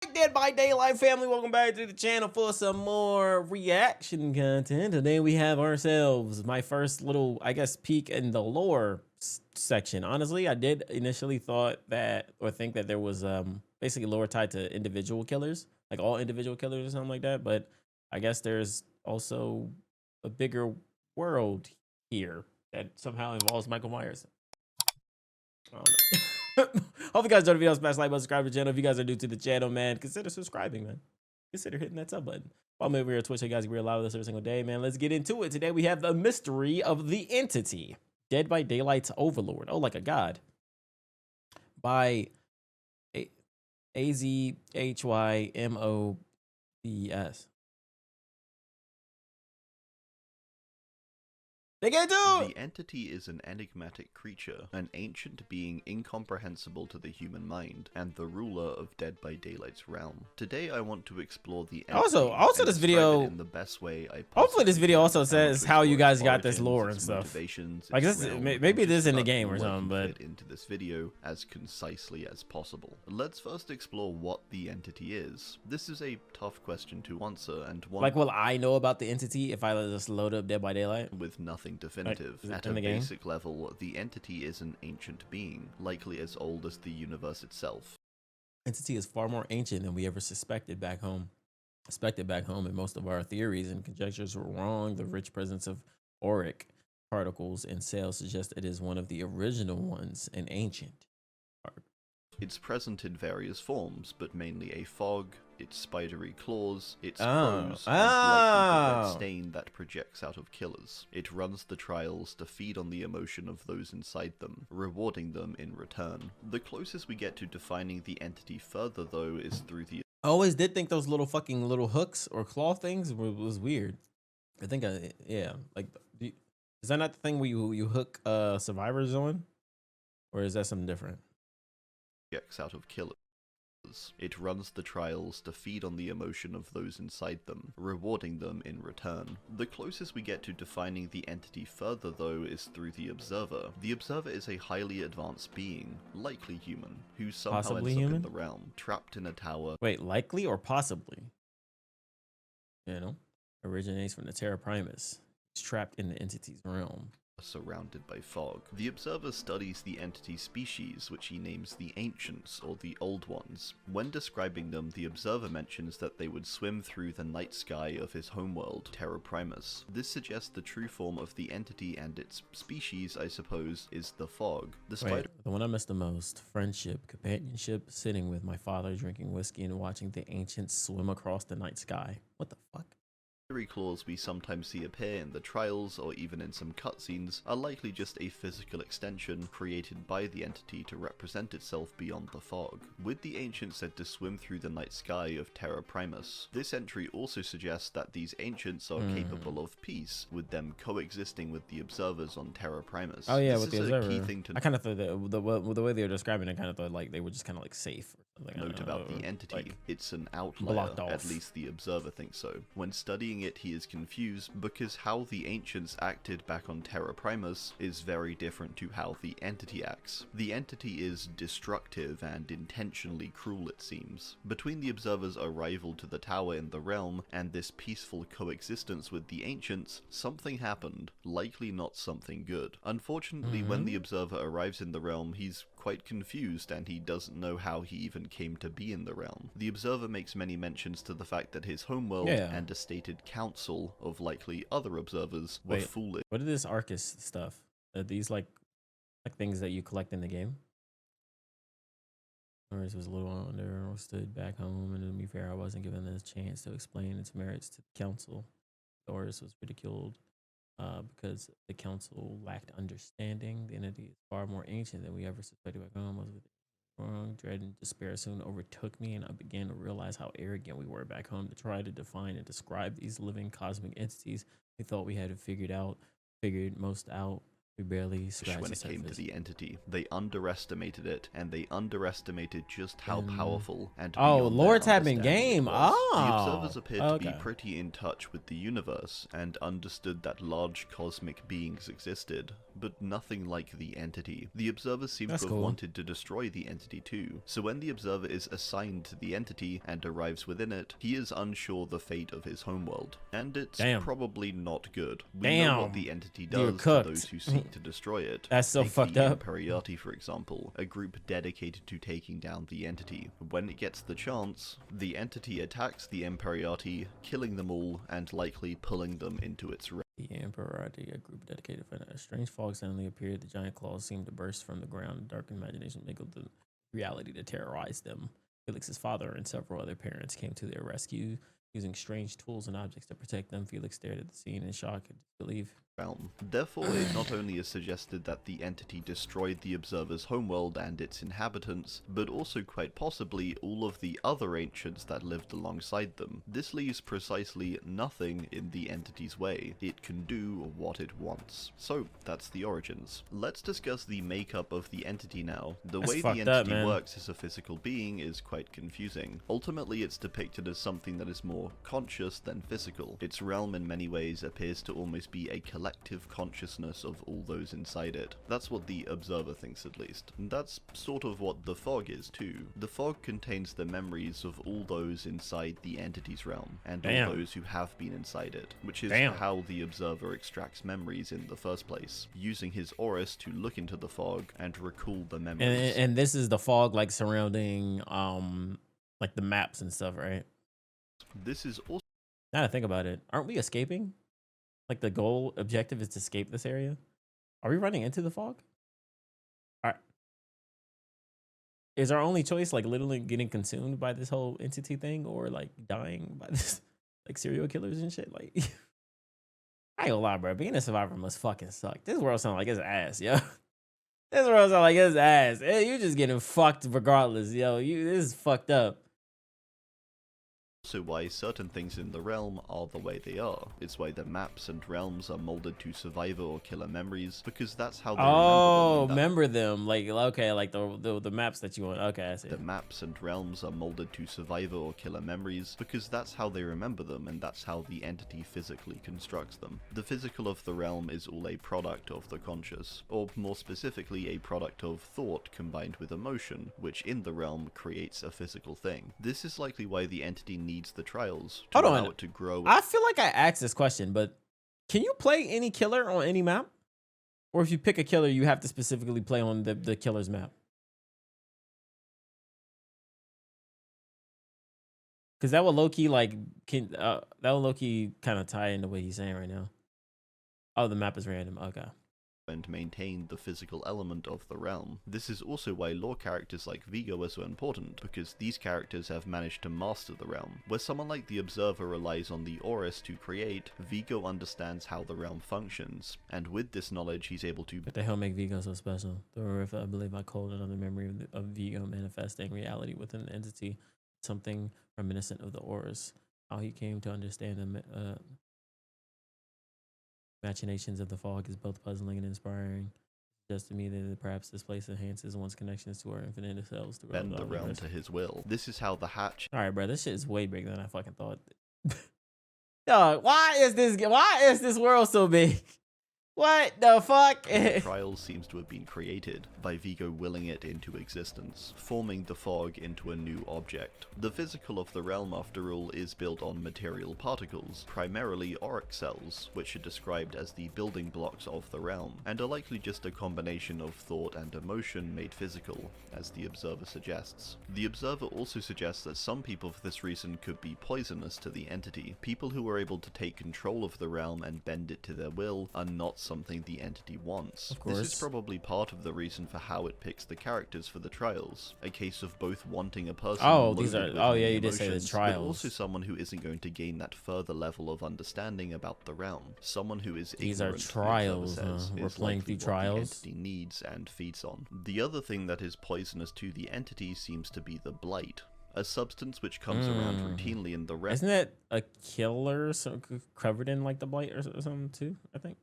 Dead by Daylight family, welcome back to the channel for some more reaction content. Today we have ourselves my first little, I guess, peek in the lore section. Honestly, I did initially think that there was basically lore tied to individual killers, like all individual killers or something like that, but I guess there's also a bigger world here that somehow involves Michael Myers. I don't know. Hope you guys enjoyed the video. Smash like button, subscribe to the channel. If you guys are new to the channel, man, consider subscribing, man. Consider hitting that sub button. While I'm over here at Twitch, you guys can be live with us every single day, man. Let's get into it. Today we have the mystery of the entity. Dead by Daylight's Overlord. Oh, like a god. By AZHYMOBS. The entity is an enigmatic creature, an ancient being incomprehensible to the human mind, and the ruler of Dead by Daylight's realm. Today I want to explore the entity also this video in the best way I hopefully this video also says how you guys got this origins, lore and stuff. Motivations, like this, maybe it is in the game or so something, but fit into this video as concisely as possible. Let's first explore what the entity is. This is a tough question to answer, and one like, will I know about the entity if I just load up Dead by Daylight with nothing definitive. Like, at a basic level, the entity is an ancient being, likely as old as the universe itself. Entity is far more ancient than we ever suspected back home. And most of our theories and conjectures were wrong. The rich presence of auric particles in cells suggests it is one of the original ones, an ancient. It's present in various forms, but mainly a fog, its spidery claws, its crows, and likely the red stain that projects out of killers. It runs the trials to feed on the emotion of those inside them, rewarding them in return. The closest we get to defining the entity further, though, is through the... I always did think those little hooks or claw things was weird. I think, yeah, like, is that not the thing where you hook survivors on? Or is that something different? Out of killers. It runs the trials to feed on the emotion of those inside them, rewarding them in return. The closest we get to defining the entity further, though, is through the Observer. The Observer is a highly advanced being, likely human, who somehow ends up in the realm, trapped in a tower. Wait, likely or possibly? You know, originates from the Terra Primus. It's trapped in the entity's realm. Surrounded by fog. The Observer studies the entity species, which he names the Ancients, or the Old Ones. When describing them, the Observer mentions that they would swim through the night sky of his homeworld, Terra Primus. This suggests the true form of the entity, and its species, I suppose, is the fog. The one I missed the most: friendship, companionship, sitting with my father, drinking whiskey, and watching the Ancients swim across the night sky. What the fuck? Claws we sometimes see appear in the trials or even in some cutscenes are likely just a physical extension created by the entity to represent itself beyond the fog. With the Ancients said to swim through the night sky of Terra Primus, this entry also suggests that these Ancients are capable of peace, with them coexisting with the Observers on Terra Primus. Oh yeah, this with the Observer. I kind of thought that the way they were describing it, I kind of thought like they were just kind of like safe. Note about the entity, like, it's an outlier, at least the Observer thinks so. When studying it, he is confused because how the Ancients acted back on Terra Primus is very different to how the entity acts. The entity is destructive and intentionally cruel, it seems. Between the Observer's arrival to the tower in the realm and this peaceful coexistence with the Ancients, something happened, likely not something good. Unfortunately, when the Observer arrives in the realm, he's quite confused and he doesn't know how he even came to be in the realm. The Observer makes many mentions to the fact that his homeworld and a stated council of likely other observers were foolish. What is this Arcus stuff? Are these like things that you collect in the game? Norris was a little under or stood back home, and to be fair, I wasn't given a chance to explain its merits to the council. Norris was ridiculed because the council lacked understanding. The entity is far more ancient than we ever suspected back home. Wrong, dread and despair soon overtook me, and I began to realize how arrogant we were back home to try to define and describe these living cosmic entities we thought we had figured We barely scratched when the it came to surface. the entity. They underestimated it, and they underestimated just how powerful and oh, beyond Lord their tab in understanding it game. was. Oh, The observers appeared to be okay. pretty in touch with the universe and understood that large cosmic beings existed, but nothing like the entity. The observers seem That's to have cool. wanted to destroy the entity too, so when the observer is assigned to the entity and arrives within it, he is unsure the fate of his homeworld. And it's probably not good. We know what the entity does to those who seek to destroy it. That's so Take fucked the up. Infiltrating, for example, a group dedicated to taking down the entity. When it gets the chance, the entity attacks the Infiltrating, killing them all and likely pulling them into its range. The Infiltrating, a group dedicated for a strange fog suddenly appeared. The giant claws seemed to burst from the ground. Dark imagination mingled the reality to terrorize them. Felix's father and several other parents came to their rescue, using strange tools and objects to protect them. Felix stared at the scene in shock and disbelief. Therefore, it not only is suggested that the entity destroyed the observer's homeworld and its inhabitants, but also quite possibly all of the other ancients that lived alongside them. This leaves precisely nothing in the entity's way. It can do what it wants. So, that's the origins. Let's discuss the makeup of the entity now. The way the entity works as a physical being is quite confusing. Ultimately, it's depicted as something that is more conscious than physical. Its realm in many ways appears to almost be a collective consciousness of all those inside it. That's what the observer thinks, at least. And that's sort of what the fog is too. The fog contains the memories of all those inside the entity's realm, and all those who have been inside it, which is how the observer extracts memories in the first place, using his Oris to look into the fog and recall the memories. And this is the fog like surrounding like the maps and stuff, right? This is also, now to think about it, aren't we escaping? Like the goal objective is to escape this area. Are we running into the fog? All right. Is our only choice like literally getting consumed by this whole entity thing, or like dying by this like serial killers and shit? Like, I ain't gonna lie, bro. Being a survivor must fucking suck. This world sounds like it's ass, yo. This world sounds like it's ass. You just getting fucked regardless, yo. This is fucked up. Also why certain things in the realm are the way they are. It's why the maps and realms are molded to survivor or killer memories, because that's how they remember them. Like, okay, like the maps that you want. Okay, I see. The maps and realms are molded to survivor or killer memories, because that's how they remember them, and that's how the entity physically constructs them. The physical of the realm is all a product of the conscious, or more specifically a product of thought combined with emotion, which in the realm creates a physical thing. This is likely why the entity needs the trials to allow it to grow. I feel like I asked this question, but can you play any killer on any map? Or if you pick a killer, you have to specifically play on the killer's map? Because that will low-key like that will low-key kind of tie into what he's saying right now. Oh, the map is random. Okay. And maintain the physical element of the realm. This is also why lore characters like Vigo are so important, because these characters have managed to master the realm. Where someone like the Observer relies on the Oris to create, Vigo understands how the realm functions, and with this knowledge he's able to— What the hell make Vigo so special? I believe I called another memory of Vigo manifesting reality within the entity, something reminiscent of the Oris. How he came to understand the machinations of the fog is both puzzling and inspiring. Just to me that perhaps this place enhances one's connections to our infinite selves to bend the realm to his will. This is how the hatch— Alright, bro, this shit is way bigger than I fucking thought. Dog, why is this world so big? What the fuck? Trials seems to have been created by Vigo willing it into existence, forming the fog into a new object. The physical of the realm, after all, is built on material particles, primarily auric cells, which are described as the building blocks of the realm, and are likely just a combination of thought and emotion made physical, as the Observer suggests. The Observer also suggests that some people for this reason could be poisonous to the entity. People who are able to take control of the realm and bend it to their will are not something the entity wants. Of course. This is probably part of the reason for how it picks the characters for the trials. A case of both wanting a person you did say the trials, but also someone who isn't going to gain that further level of understanding about the realm. Someone who is these are ignorant, trials. We're playing through trials. The entity needs and feeds on. The other thing that is poisonous to the entity seems to be the blight. A substance which comes around routinely in the realm. Isn't it a killer covered in like the blight or something too? I think.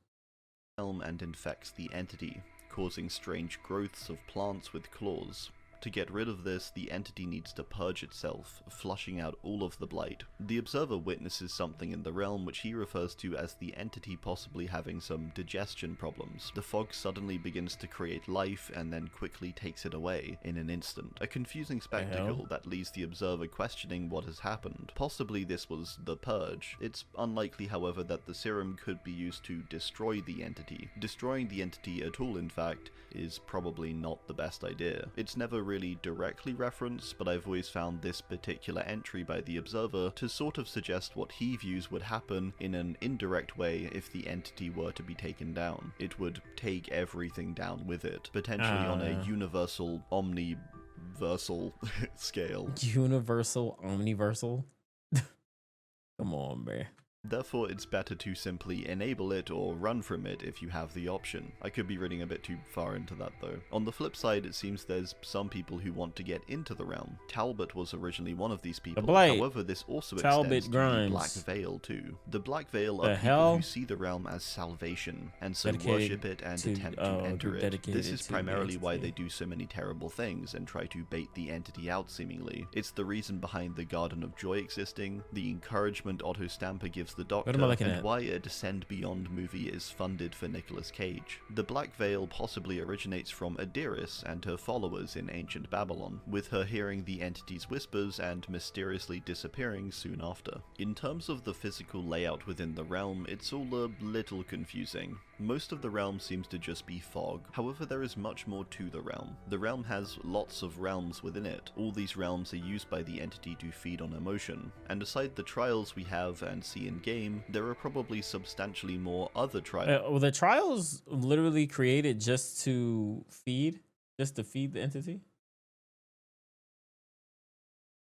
realm and infects the entity, causing strange growths of plants with claws. To get rid of this, the entity needs to purge itself, flushing out all of the blight. The observer witnesses something in the realm which he refers to as the entity possibly having some digestion problems. The fog suddenly begins to create life and then quickly takes it away in an instant. A confusing spectacle that leaves the observer questioning what has happened. Possibly this was the purge. It's unlikely, however, that the serum could be used to destroy the entity. Destroying the entity at all, in fact, is probably not the best idea. It's never really directly referenced, but I've always found this particular entry by the observer to sort of suggest what he views would happen in an indirect way if the entity were to be taken down. It would take everything down with it, potentially on a universal, omniversal scale. Universal, omniversal? Come on, man. Therefore, it's better to simply enable it or run from it if you have the option. I could be reading a bit too far into that though. On the flip side, it seems there's some people who want to get into the realm. Talbot was originally one of these people. However, this also extends to the Black Veil too. The Black Veil are people who see the realm as salvation, and so worship it and attempt to enter it. This is primarily why they do so many terrible things and try to bait the entity out seemingly. It's the reason behind the Garden of Joy existing, the encouragement Otto Stamper gives the Doctor, and why a Descend Beyond movie is funded for Nicolas Cage. The Black Veil possibly originates from Adiris and her followers in ancient Babylon, with her hearing the entity's whispers and mysteriously disappearing soon after. In terms of the physical layout within the realm, it's all a little confusing. Most of the realm seems to just be fog. However, there is much more to the realm. The realm has lots of realms within it. All these realms are used by the entity to feed on emotion. And aside the trials we have and see in game, there are probably substantially more other trials. Well, the trials literally created just to feed the entity,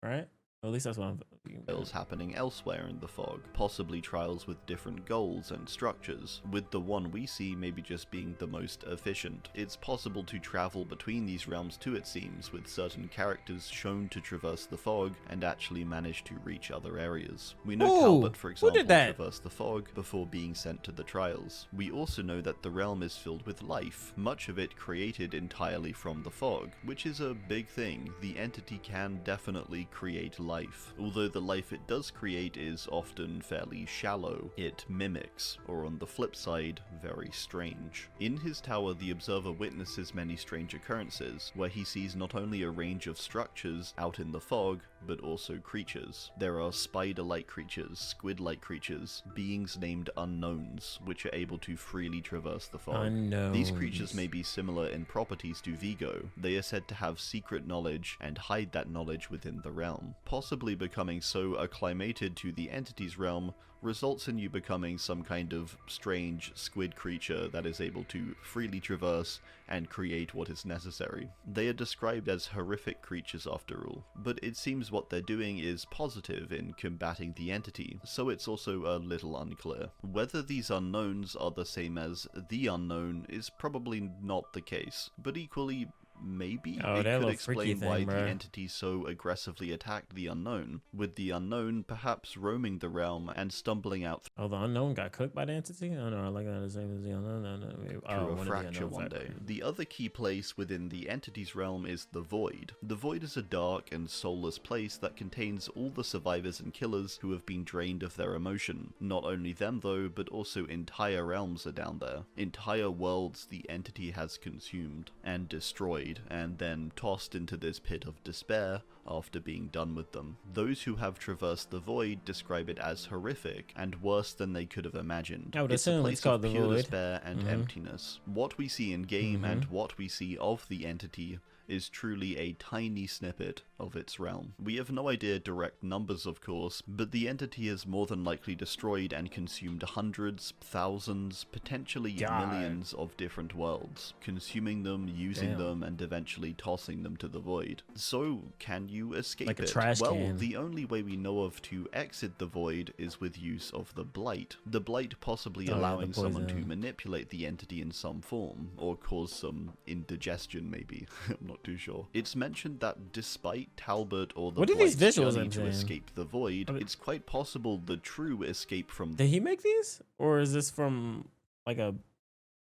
right? At least that's what I'm thinking. Trials happening elsewhere in the fog, possibly trials with different goals and structures, with the one we see maybe just being the most efficient. It's possible to travel between these realms too, it seems, with certain characters shown to traverse the fog and actually manage to reach other areas. We know Talbot, for example, traversed the fog before being sent to the trials. We also know that the realm is filled with life, much of it created entirely from the fog, which is a big thing. The entity can definitely create life, although the life it does create is often fairly shallow. It mimics, or on the flip side, very strange. In his tower, the observer witnesses many strange occurrences, where he sees not only a range of structures out in the fog, but also creatures. There are spider-like creatures, squid-like creatures, beings named Unknowns, which are able to freely traverse the fog. Unknowns. These creatures may be similar in properties to Vigo. They are said to have secret knowledge and hide that knowledge within the realm. Possibly becoming so acclimated to the entity's realm results in you becoming some kind of strange squid creature that is able to freely traverse and create what is necessary. They are described as horrific creatures after all, but it seems what they're doing is positive in combating the entity, so it's also a little unclear. Whether these unknowns are the same as the unknown is probably not the case, but equally, maybe it could explain why the entity so aggressively attacked the unknown, with the unknown perhaps roaming the realm and stumbling out the unknown got cooked by the entity? Oh no, I like that the same as the unknown. Through a fracture one day. The other key place within the entity's realm is the Void. The Void is a dark and soulless place that contains all the survivors and killers who have been drained of their emotion. Not only them though, but also entire realms are down there. Entire worlds the entity has consumed and destroyed, and then tossed into this pit of despair after being done with them. Those who have traversed the Void describe it as horrific and worse than they could have imagined. It's a place of pure despair and emptiness. What we see in game and what we see of the entity is truly a tiny snippet of its realm. We have no idea direct numbers, of course, but the entity has more than likely destroyed and consumed hundreds, thousands, potentially millions of different worlds, consuming them, using them, and eventually tossing them to the Void. So, can you escape like it? A trash well, can. The only way we know of to exit the Void is with use of the blight. The blight possibly allowing someone to manipulate the entity in some form, or cause some indigestion maybe. I'm not too sure. It's mentioned that despite Talbot or the Blight's journey to escape the Void, it's quite possible the true escape from... Did he make these? Or is this from like a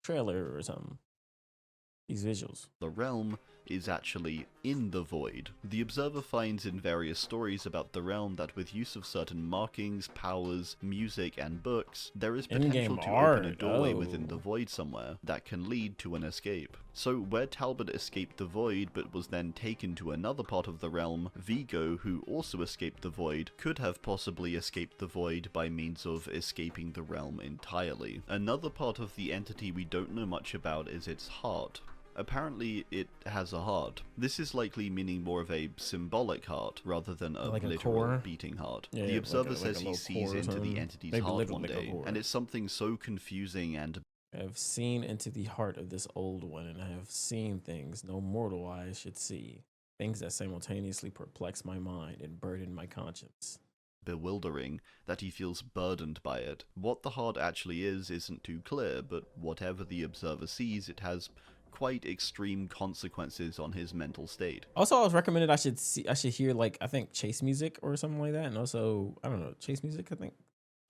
trailer or something. These visuals. The realm is actually in the void. The observer finds in various stories about the realm that with use of certain markings, powers, music, and books, there is potential to open a doorway within the void somewhere that can lead to an escape. So where Talbot escaped the void but was then taken to another part of the realm, Vigo, who also escaped the void, could have possibly escaped the void by means of escaping the realm entirely. Another part of the entity we don't know much about is its heart. Apparently, it has a heart. This is likely meaning more of a symbolic heart rather than a like literal beating heart. Yeah, the observer like says he sees into the entity's heart one day, and it's something so confusing and... I have seen into the heart of this old one, and I have seen things no mortal eye should see. Things that simultaneously perplex my mind and burden my conscience. Bewildering that he feels burdened by it. What the heart actually is isn't too clear, but whatever the observer sees, it has quite extreme consequences on his mental state. Also, I was recommended I should hear, like, I think chase music or something like that, and also, I don't know, chase music, I think.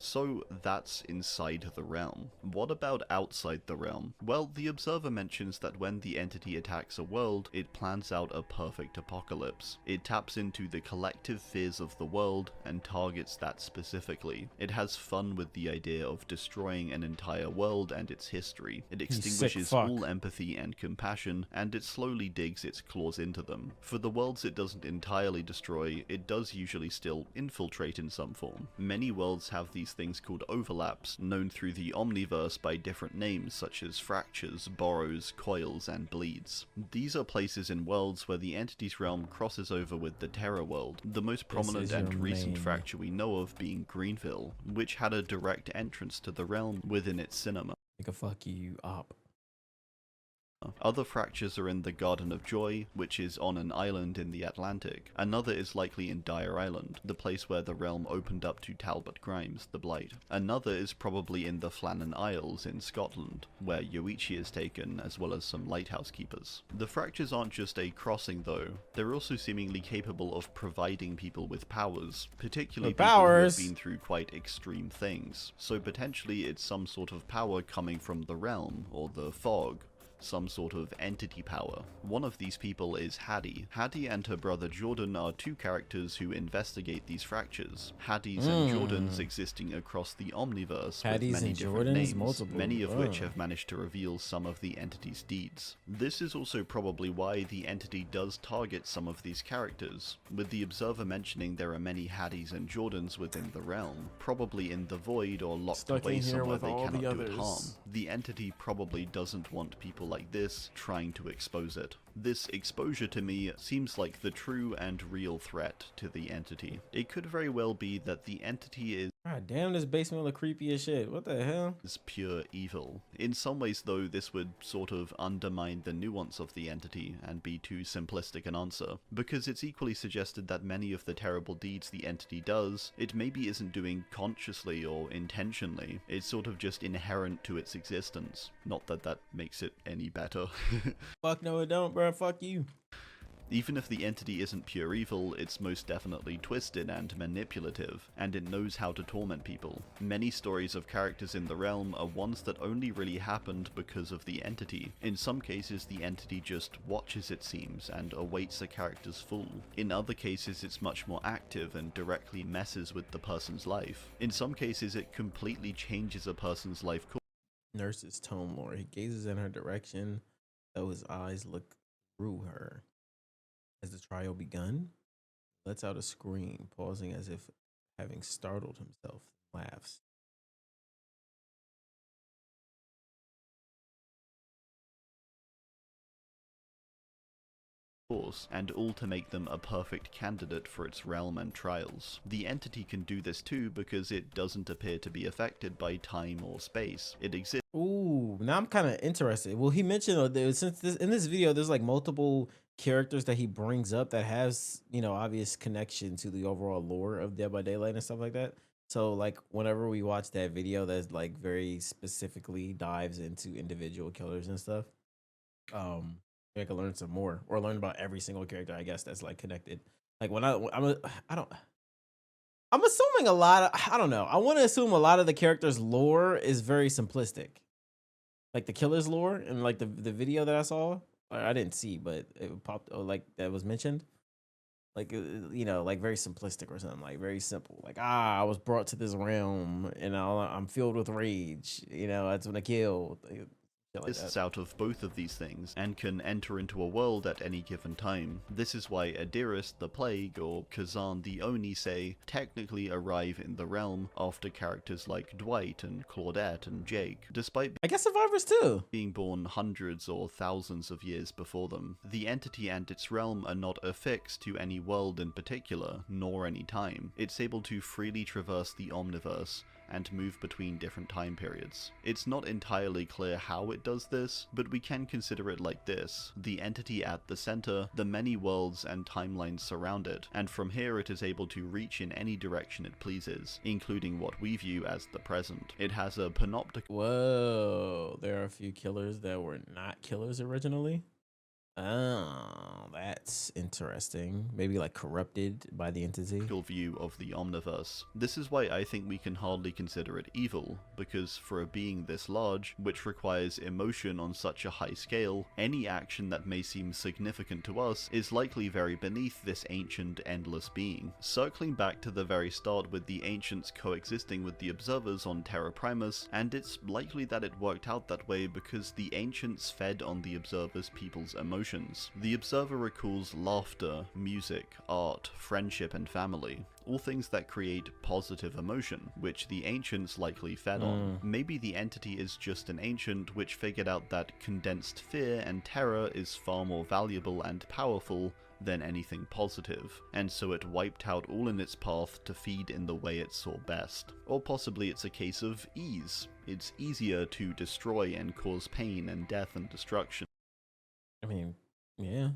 So that's inside the realm. What about outside the realm? Well, the observer mentions that when the entity attacks a world, it plans out a perfect apocalypse. It taps into the collective fears of the world and targets that specifically. It has fun with the idea of destroying an entire world and its history. It extinguishes all empathy and compassion, and it slowly digs its claws into them. For the worlds it doesn't entirely destroy, it does usually still infiltrate in some form. Many worlds have these things called overlaps, known through the Omniverse by different names such as fractures, borrows, coils, and bleeds. These are places in worlds where the entity's realm crosses over with the Terra world, the most prominent and recent fracture we know of being Greenville, which had a direct entrance to the realm within its cinema. Nigga, fuck you up. Other fractures are in the Garden of Joy, which is on an island in the Atlantic. Another is likely in Dire Island, the place where the realm opened up to Talbot Grimes, the Blight. Another is probably in the Flannan Isles in Scotland, where Yoichi is taken, as well as some lighthouse keepers. The fractures aren't just a crossing though, they're also seemingly capable of providing people with powers, particularly people who have been through quite extreme things. So potentially it's some sort of power coming from the realm, or the fog. Some sort of entity power. One of these people is Hattie. Hattie and her brother Jordan are two characters who investigate these fractures. Hattie's and Jordan's existing across the Omniverse with many different names, many of which have managed to reveal some of the entity's deeds. This is also probably why the entity does target some of these characters, with the observer mentioning there are many Hatties and Jordans within the realm, probably in the void or locked away somewhere they cannot do it harm. The entity probably doesn't want people like this trying to expose it. This exposure to me seems like the true and real threat to the entity. It could very well be that the entity is... God damn, this basement look creepy as shit. What the hell? ...is pure evil. In some ways though, this would sort of undermine the nuance of the entity and be too simplistic an answer, because it's equally suggested that many of the terrible deeds the entity does, it maybe isn't doing consciously or intentionally. It's sort of just inherent to its existence. Not that that makes it any better. Fuck no it don't, bro. Fuck you. Even if the entity isn't pure evil, it's most definitely twisted and manipulative, and it knows how to torment people. Many stories of characters in the realm are ones that only really happened because of the entity. In some cases, the entity just watches, it seems, and awaits a character's fall. In other cases, it's much more active and directly messes with the person's life. In some cases, it completely changes a person's life course. Nurse's tone lore. He gazes in her direction, though his eyes look through her. Has the trial begun? Lets out a scream, pausing as if having startled himself, laughs. And all to make them a perfect candidate for its realm and trials. The entity can do this too because it doesn't appear to be affected by time or space. It exists. Ooh, now I'm kind of interested. Well, he mentioned in this video, there's like multiple characters that he brings up that has, you know, obvious connection to the overall lore of Dead by Daylight and stuff like that. So like whenever we watch that video that like very specifically dives into individual killers and stuff, I can learn some more or learn about every single character, I guess, that's like connected. Like when I'm assuming a lot of, I don't know. I want to assume a lot of the characters' lore is very simplistic. like the killer's lore and like the video that I saw. Or I didn't see, but it popped. Oh, like that was mentioned. Like you know, like very simplistic or something. Like very simple. Like I was brought to this realm and I'm filled with rage. You know, that's when I kill. Like Exists out of both of these things, and can enter into a world at any given time. This is why Adiris the Plague or Kazan the Oni say technically arrive in the realm after characters like Dwight and Claudette and Jake, despite I guess survivors too being born hundreds or thousands of years before them. The entity and its realm are not affixed to any world in particular, nor any time. It's able to freely traverse the Omniverse and move between different time periods. It's not entirely clear how it does this, but we can consider it like this: the entity at the center, the many worlds and timelines surround it, and from here it is able to reach in any direction it pleases, including what we view as the present. It has a panopticon. Whoa, there are a few killers that were not killers originally. Oh, that's interesting. Maybe like corrupted by the entity. View of the Omniverse. This is why I think we can hardly consider it evil, because for a being this large, which requires emotion on such a high scale, any action that may seem significant to us is likely very beneath this ancient, endless being. Circling back to the very start with the ancients coexisting with the observers on Terra Primus, and it's likely that it worked out that way because the ancients fed on the observers' people's emotions. The observer recalls laughter, music, art, friendship, and family, all things that create positive emotion, which the ancients likely fed on. Maybe the entity is just an ancient which figured out that condensed fear and terror is far more valuable and powerful than anything positive, and so it wiped out all in its path to feed in the way it saw best. Or possibly it's a case of ease. It's easier to destroy and cause pain and death and destruction. I mean, yeah.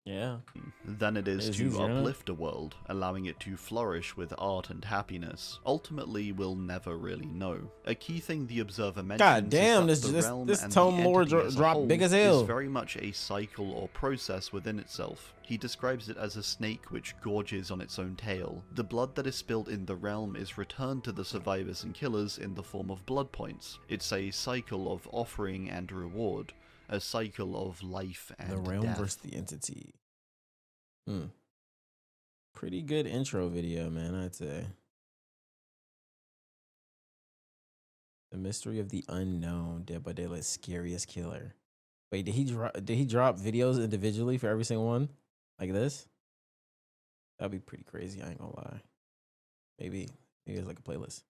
Yeah. Than it is to uplift a world, allowing it to flourish with art and happiness. Ultimately, we'll never really know. A key thing the observer mentions God damn, is that the realm this and tome the lore entity as a drop whole big as hell. is very much a cycle or process within itself. He describes it as a snake which gorges on its own tail. The blood that is spilled in the realm is returned to the survivors and killers in the form of blood points. It's a cycle of offering and reward. A cycle of life and death. The realm versus the entity. Pretty good intro video, man, I'd say. The mystery of the unknown, Dead by Daylight's scariest killer. Wait, did he drop videos individually for every single one? Like this? That'd be pretty crazy, I ain't gonna lie. Maybe it's like a playlist.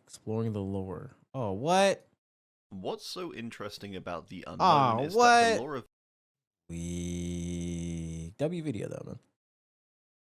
Exploring the lore. Oh, what? What's so interesting about the unknown is that the lore of W video though, man.